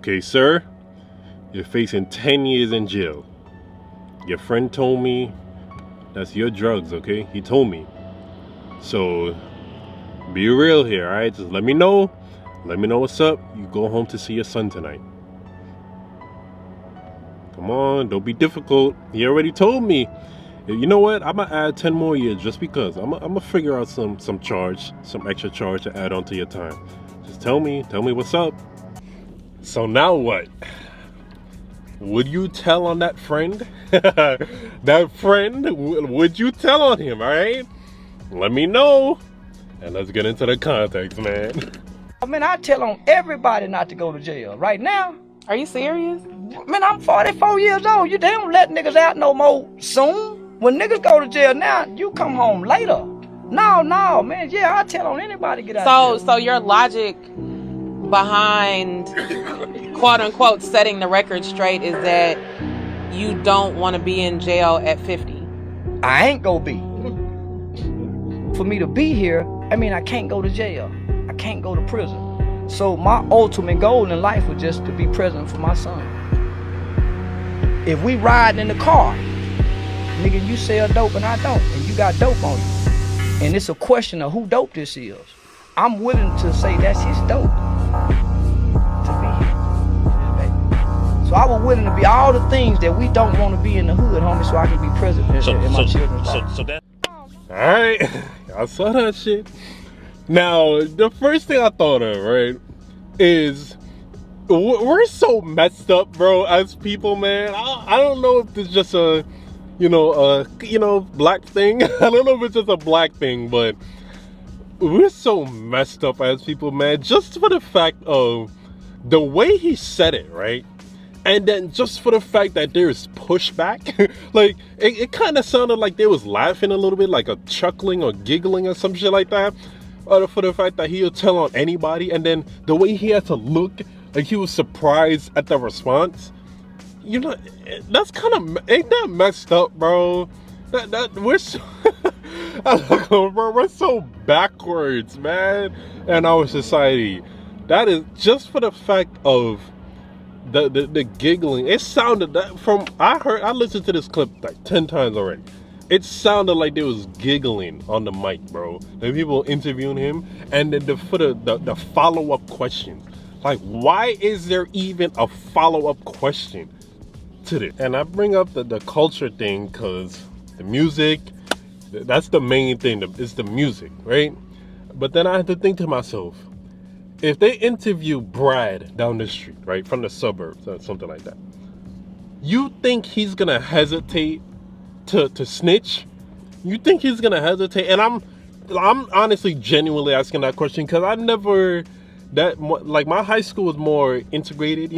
Okay, sir, you're facing 10 years in jail. Your friend told me that's your drugs, okay? He told me. So, be real here, alright? Just let me know. Let me know what's up. You go home to see your son tonight. Come on, don't be difficult. He already told me. You know what? I'm gonna add 10 more years just because. I'm gonna figure out some extra charge to add onto your time. Just tell me what's up. So now what? Would you tell on that friend? That friend, would you tell on him, all right? Let me know. And let's get into the context, man. I mean, I tell on everybody not to go to jail. Right now. Are you serious? Man, I'm 44 years old. They don't let niggas out no more soon. When niggas go to jail now, you come home later. No, man. Yeah, I tell on anybody to get out of jail. So your logic behind quote unquote setting the record straight is that you don't want to be in jail at 50. I ain't gonna be. For me to be here, I mean, I can't go to jail. I can't go to prison. So my ultimate goal in life was just to be present for my son. If we ride in the car, nigga, you sell dope and I don't, and you got dope on you, and it's a question of who dope this is, I'm willing to say that's his dope to be here. So I was willing to be all the things that we don't want to be in the hood, homie, so I can be present in my children's life. So that. All right, I saw that shit. Now, the first thing I thought of, right, is we're so messed up, bro, as people, man. I don't know if it's just a, black thing. I don't know if it's just a black thing, but we're so messed up as people, man. Just for the fact of the way he said it, right? And then just for the fact that there's pushback, like it kind of sounded like they was laughing a little bit, like a chuckling or giggling or some shit like that. For the fact that he'll tell on anybody, and then the way he had to look, like he was surprised at the response. That's kind of, ain't that messed up, bro? We're so, bro, we're so backwards, man, in our society. That is just for the fact of the giggling. It sounded that I listened to this clip like 10 times already. It sounded like they was giggling on the mic, bro. The people interviewing him, and then for the follow-up questions. Like, why is there even a follow-up question to this? And I bring up the culture thing because the music, that's the main thing. It's the music, right? But then I had to think to myself, if they interview Brad down the street, right, from the suburbs or something like that, you think he's gonna hesitate to snitch? You think he's gonna hesitate? And I'm honestly genuinely asking that question because I never my high school was more integrated,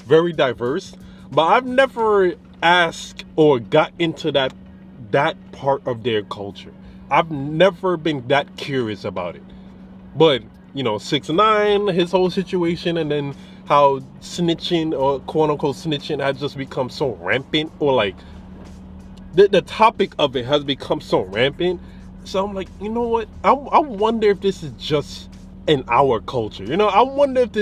very diverse, but I've never asked or got into that part of their culture. I've never been that curious about it. But 6ix9ine, his whole situation, and then how snitching or quote unquote snitching has just become so rampant, or like the topic of it has become so rampant. So I'm like, you know what? I wonder if this is just in our culture. I wonder if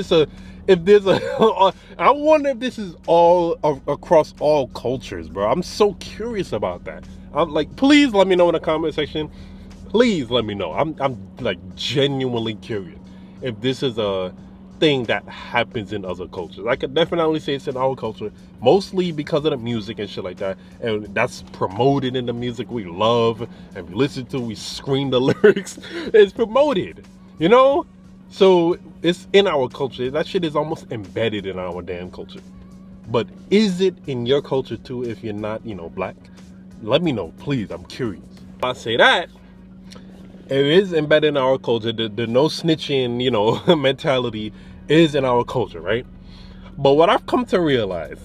I wonder if this is all across all cultures, bro. I'm so curious about that. I'm like, please let me know in the comment section. Please let me know. I'm like genuinely curious if this is a thing that happens in other cultures. I could definitely say it's in our culture, mostly because of the music and shit like that, and that's promoted in the music we love and we listen to, we scream the lyrics. It's promoted, so it's in our culture. That shit is almost embedded in our damn culture. But is it in your culture too if you're not black? Let me know, please. I'm curious. If I say that it is embedded in our culture, the no snitching mentality is in our culture, right? But what I've come to realize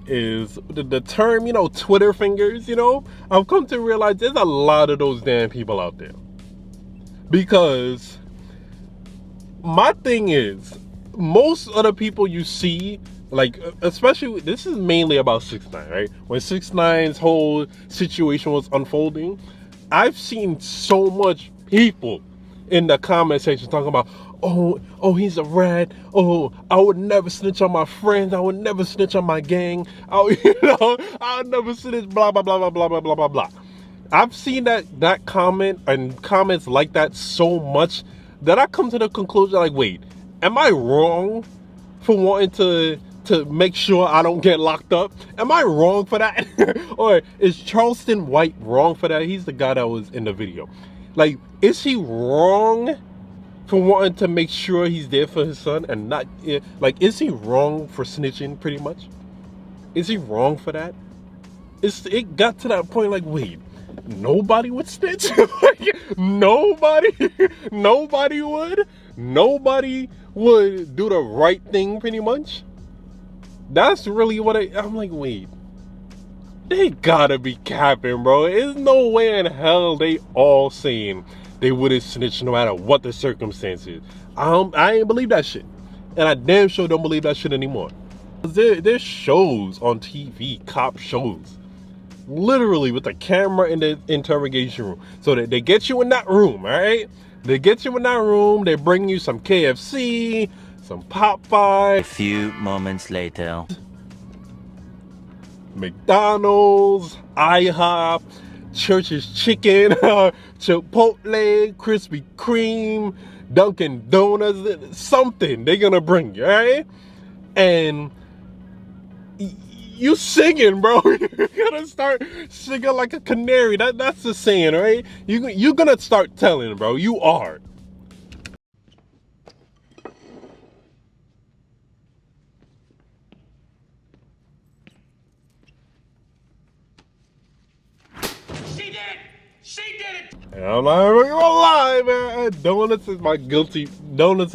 is the term, Twitter fingers, I've come to realize there's a lot of those damn people out there. Because my thing is, most of the people you see, like, especially, this is mainly about 6ix9ine, right? When 6ix9ine's whole situation was unfolding, I've seen so much people in the comment section talking about, oh, he's a rat. Oh, I would never snitch on my friends. I would never snitch on my gang. Oh, I'll never snitch, blah, blah, blah, blah, blah, blah, blah, blah, blah. I've seen that comment and comments like that so much that I come to the conclusion, like, wait, am I wrong for wanting to make sure I don't get locked up? Am I wrong for that? Or is Charleston White wrong for that? He's the guy that was in the video. Like, is he wrong for wanting to make sure he's there for his son and not, like, is he wrong for snitching pretty much? Is he wrong for that? It got to that point, like, wait, nobody would snitch? Like, nobody would? Nobody would do the right thing pretty much? That's really what I'm like, wait, they gotta be capping, bro. There's no way in hell they all saying they wouldn't snitch no matter what the circumstances. I ain't believe that shit. And I damn sure don't believe that shit anymore. There's shows on TV, cop shows, literally with the camera in the interrogation room. So that they get you in that room, all right? They get you in that room, they bring you some KFC, some Popeye. A few moments later. McDonald's, IHOP, Church's Chicken, Chipotle, Krispy Kreme, Dunkin' Donuts, something they're gonna bring you, right? And you singing, bro. You're gonna start singing like a canary. That's the saying, right? You're gonna start telling, bro. You are. And I'm not even gonna lie, man. Donuts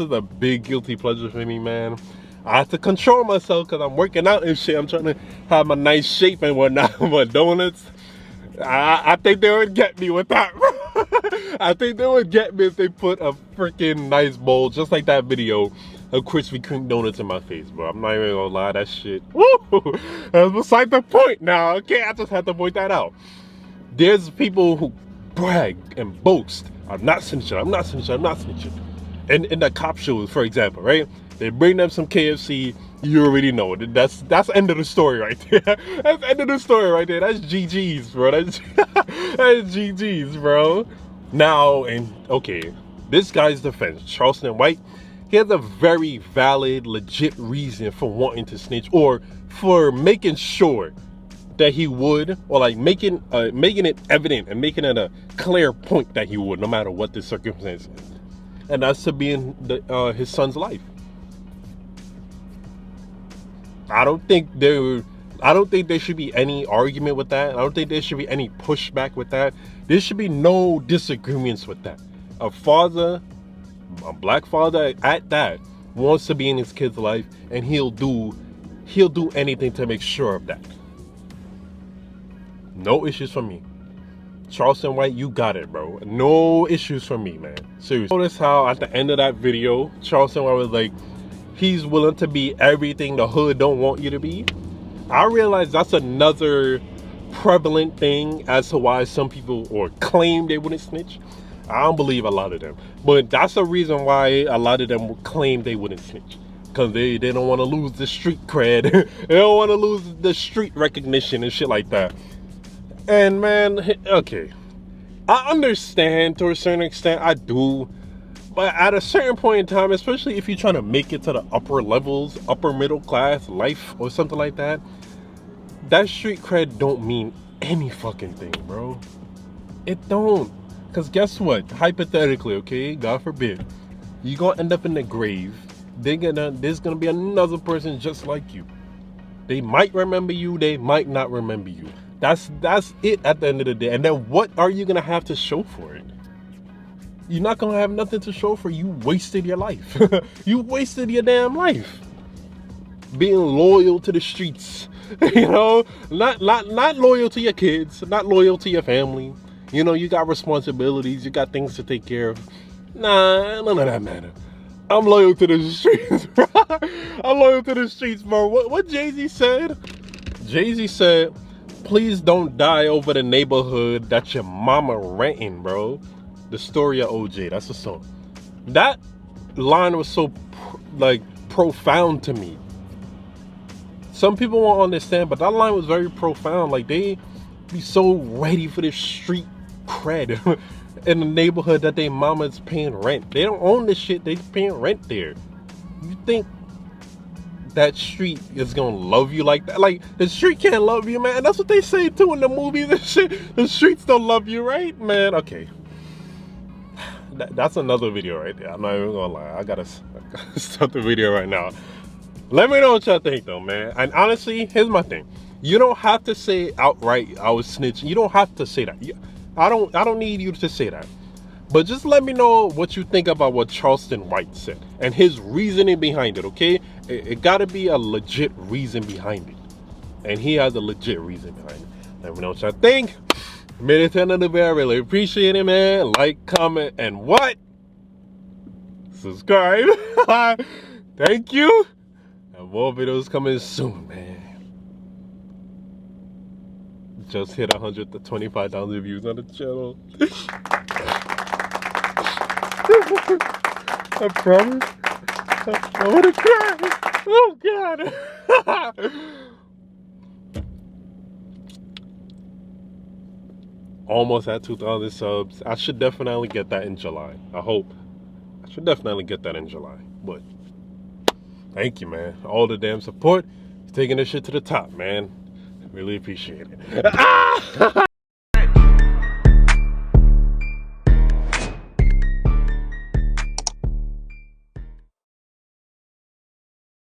is a big guilty pleasure for me, man. I have to control myself because I'm working out and shit. I'm trying to have a nice shape and whatnot. But donuts, I think they would get me with that. I think they would get me if they put a freaking nice bowl, just like that video of Krispy Kreme donuts in my face, bro. I'm not even gonna lie, that shit. Woo! That's beside the point now. Okay, I just had to point that out. There's people who brag and boast, I'm not snitching, I'm not snitching, I'm not snitching. And in the cop shows, for example, right? They bring them some KFC, you already know. That's end of the story right there. That's end of the story right there. That's GG's, bro. That's GG's, bro. Now, and okay, this guy's defense, Charleston White, he has a very valid, legit reason for wanting to snitch, or for making sure that he would, or like making it evident and making it a clear point that he would, no matter what the circumstances. And that's to be in his son's life. I don't think there should be any argument with that. I don't think there should be any pushback with that. There should be no disagreements with that. A father, a black father at that, wants to be in his kid's life, and he'll do anything to make sure of that. No issues for me. Charleston White, you got it, bro. No issues for me, man. Seriously. Notice how at the end of that video, Charleston White was like, he's willing to be everything the hood don't want you to be. I realize that's another prevalent thing as to why some people or claim they wouldn't snitch. I don't believe a lot of them. But that's the reason why a lot of them claim they wouldn't snitch. Because they don't want to lose the street cred. They don't want to lose the street recognition and shit like that. And man, okay, I understand to a certain extent, I do, but at a certain point in time, especially if you're trying to make it to the upper levels, upper middle class life or something like that, that street cred don't mean any fucking thing, bro. It don't. Because guess what, hypothetically, okay, God forbid, you're gonna end up in the grave. There's gonna be another person just like you. They might remember you, they might not remember you. That's it at the end of the day. And then what are you gonna have to show for it? You're not gonna have nothing to show for. You wasted your life. You wasted your damn life being loyal to the streets. You know, not loyal to your kids, not loyal to your family. You know, you got responsibilities, you got things to take care of. Nah, none of that matter. I'm loyal to the streets. I'm loyal to the streets, bro. What Jay-Z said? Jay-Z said, please don't die over the neighborhood that your mama renting, bro. The story of OJ, that's a song. That line was so like profound to me. Some people won't understand, but that line was very profound. Like, they be so ready for this street cred in the neighborhood that their mama's paying rent. They don't own this shit, they paying rent there. You think that street is gonna love you like that? Like, the street can't love you, man. That's what they say too in the movies and shit. The streets don't love you, right, man? Okay, that's another video right there. I'm not even gonna lie. I gotta start the video right now. Let me know what y'all think though, man. And honestly, here's my thing. You don't have to say outright I was snitching. You don't have to say that. I don't need you to say that. But just let me know what you think about what Charleston White said and his reasoning behind it, okay? It gotta be a legit reason behind it. And he has a legit reason behind it. Let me know what y'all think. Made it to another video. I really appreciate it, man. Like, comment, and what? Subscribe. Thank you. And more videos coming soon, man. Just hit 125,000 views on the channel. I promise. I want to cry. Oh, God. Almost at 2,000 subs. I should definitely get that in July. I hope. I should definitely get that in July. But thank you, man. All the damn support. Taking this shit to the top, man. Really appreciate it.